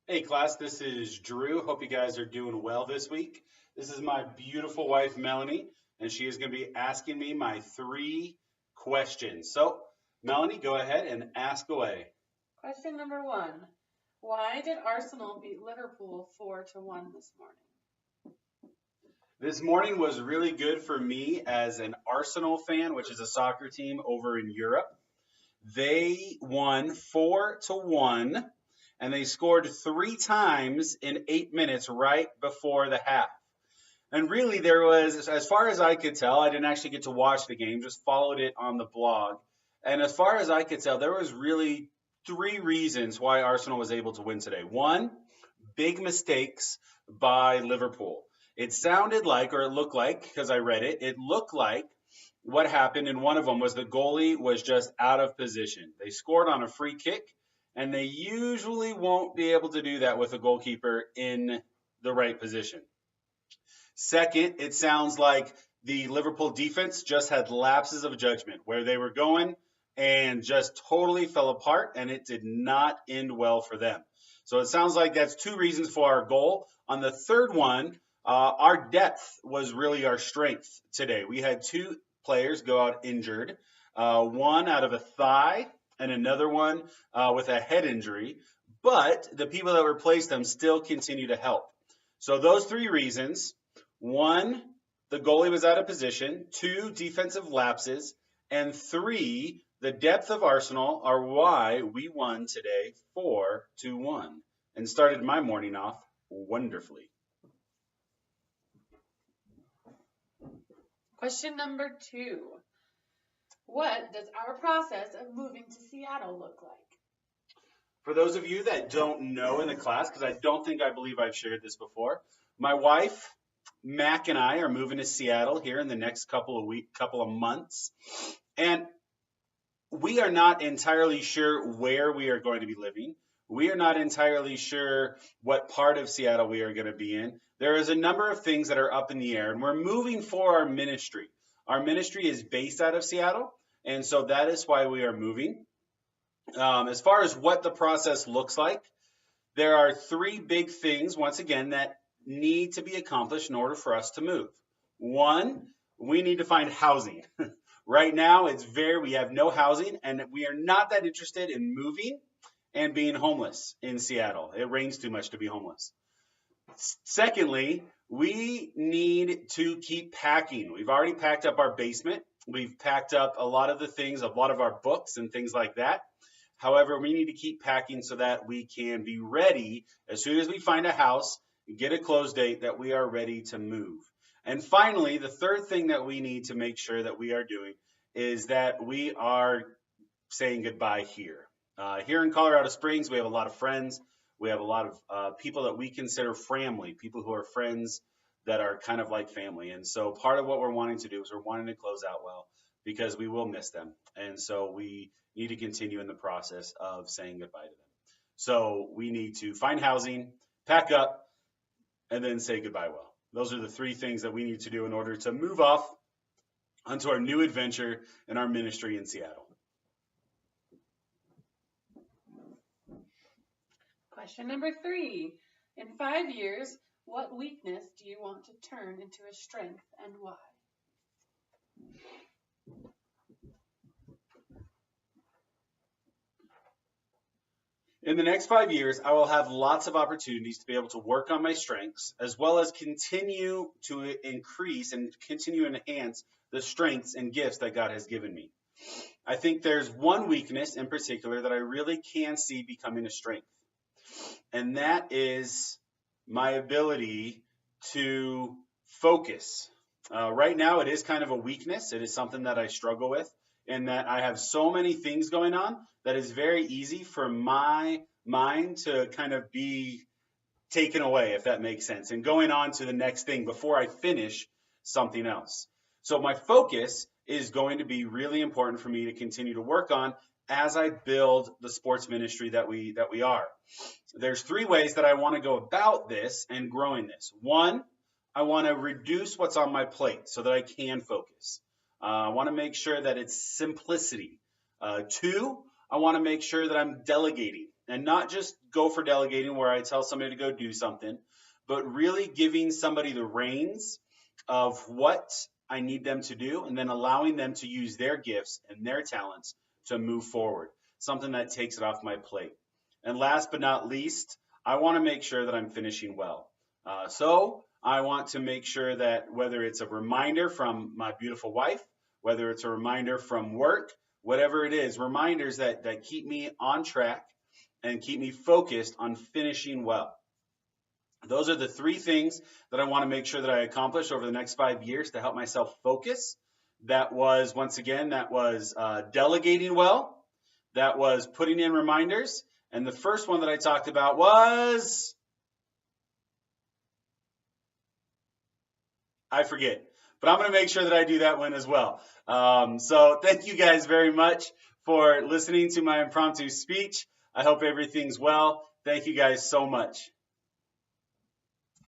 Hey class, this is Drew. Hope you guys are doing well this week. This is my beautiful wife Melanie, and she is going to be asking me my three questions. So, Melanie, go ahead and ask away. Question number one. Why did Arsenal beat Liverpool 4-1 this morning? This morning was really good for me as an Arsenal fan, which is a soccer team over in Europe. They won 4-1, and they scored three times in 8 minutes right before the half. And really, there was, as far as I could tell, I didn't actually get to watch the game, just followed it on the blog. And as far as I could tell, there was really three reasons why Arsenal was able to win today. One, big mistakes by Liverpool. It sounded like, or it looked like, because I read it, it looked like what happened in one of them was the goalie was just out of position. They scored on a free kick, and they usually won't be able to do that with a goalkeeper in the right position. Second, it sounds like the Liverpool defense just had lapses of judgment where they were going and just totally fell apart, and it did not end well for them. So it sounds like that's two reasons for our goal. On the third one, our depth was really our strength today. We had two players go out injured, one out of a thigh and another one with a head injury, but the people that replaced them still continue to help. So those three reasons. One, the goalie was out of position. Two, defensive lapses. And three, the depth of Arsenal are why we won today 4-1 and started my morning off wonderfully. Question number two. What does our process of moving to Seattle look like? For those of you that don't know in the class, because I believe I've shared this before, my wife, Mac, and I are moving to Seattle here in the next couple of months. And we are not entirely sure where we are going to be living. We are not entirely sure what part of Seattle we are going to be in. There is a number of things that are up in the air, and we're moving for our ministry. Our ministry is based out of Seattle, and so that is why we are moving. As far as what the process looks like, there are three big things, once again, that need to be accomplished in order for us to move. One, we need to find housing. Right now, we have no housing, and we are not that interested in moving and being homeless in Seattle. It rains too much to be homeless. Secondly, we need to keep packing. We've already packed up our basement. We've packed up a lot of the things, a lot of our books and things like that. However, we need to keep packing so that we can be ready as soon as we find a house, get a close date, that we are ready to move. And finally, the third thing that we need to make sure that we are doing is that we are saying goodbye here. Here in Colorado Springs, we have a lot of friends. We have a lot of people that we consider family, people who are friends that are kind of like family. And so part of what we're wanting to do is we're wanting to close out well because we will miss them. And so we need to continue in the process of saying goodbye to them. So we need to find housing, pack up, and then say goodbye well. Those are the three things that we need to do in order to move off onto our new adventure in our ministry in Seattle. Question number three. In 5 years, what weakness do you want to turn into a strength and why? In the next 5 years, I will have lots of opportunities to be able to work on my strengths as well as continue to increase and continue to enhance the strengths and gifts that God has given me. I think there's one weakness in particular that I really can see becoming a strength, and that is my ability to focus. Right now, it is kind of a weakness. It is something that I struggle with, in that I have so many things going on that it's very easy for my mind to kind of be taken away, if that makes sense, and going on to the next thing before I finish something else. So my focus is going to be really important for me to continue to work on as I build the sports ministry that we are. There's three ways that I want to go about this and growing this. One, I want to reduce what's on my plate so that I can focus. I want to make sure that it's simplicity. Two, I want to make sure that I'm delegating and not just go for delegating where I tell somebody to go do something, but really giving somebody the reins of what I need them to do and then allowing them to use their gifts and their talents to move forward, something that takes it off my plate. And last but not least, I want to make sure that I'm finishing well. So I want to make sure that whether it's a reminder from my beautiful wife, whether it's a reminder from work, whatever it is, reminders that keep me on track and keep me focused on finishing well. Those are the three things that I want to make sure that I accomplish over the next 5 years to help myself focus. That was, once again, that was delegating well. That was putting in reminders. And the first one that I talked about was, I forget. But I'm going to make sure that I do that one as well. So thank you guys very much for listening to my impromptu speech. I hope everything's well. Thank you guys so much.